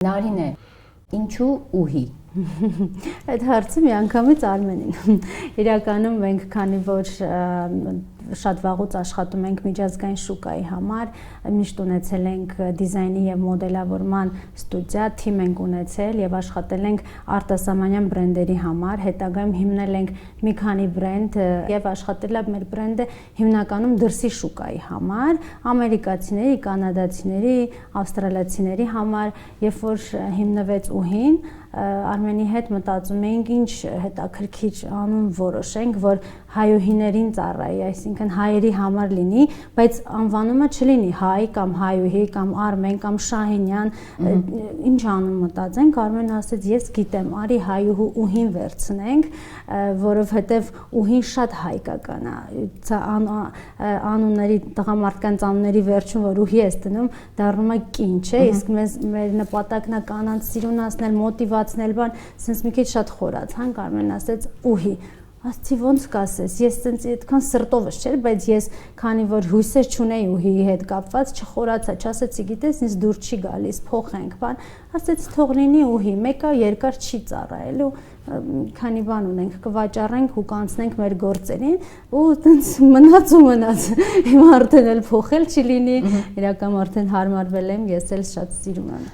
Նարինե, ինչու ուհի։ Այդ հարցը միանգամից Արմենին։ Իրականում մենք քանի որ շատ վաղուց աշխատում ենք միջազգային շուկայի համար, միշտ ունեցել ենք դիզայնի եւ մոդելավորման ստուդիա, թիմ ենք ունեցել եւ աշխատել ենք արտասահմանյան բրենդերի համար, հետագայում հիմնել ենք մի քանի բրենդ եւ աշխատել է մեր բրենդը հիմնականում դրսի շուկայի համար, ամերիկացիների, կանադացիների, ավստրալիացիների համար, երբ որ հիմնվեց ուհին, Արմենի հետ մտածում էինք ինչ հետաքրքիր անուն որոշենք, որ հայուհիներին ծառայի, այսինքն հայերի համար լինի, բայց անվանումը չլինի հայ կամ հայուհի կամ Արմեն կամ Շահինյան, ինչ անուն մտածենք, Արմենը ասեց ես գիտեմ, արի հայուհու ուհին վերցնենք, որովհետև ուհին շատ հայկական է, անունների տղամարդկանց անունների վերջում որ ուհի ես դնում, դառնում է կին, չէ, իսկ մեր նպատակն է կանանց սիրունացնել, մոտիվացնել բան, sense մի քիչ շատ խորացանք, Արմենն ասեց ուհի, ասեցի ոնց կասես, ես sense այդքան սրտովս չէր, բայց ես քանի որ հույսեր չունեի ուհիի հետ կապված, չխորացա, չասեցի գիտես, ինձ դուր չի գալիս, փոխենք, բան, ասեց թող լինի ուհի, մեկը երկար չի ծառայելու, քանի բան ունենք, կվաճառենք ու կանցնենք մեր գործերին, ու այտենց մնաց, հիմա արդեն էլ փոխել չի լինի, իրականում արդեն հարմարվել եմ, ես էլ շատ սիրում եմ։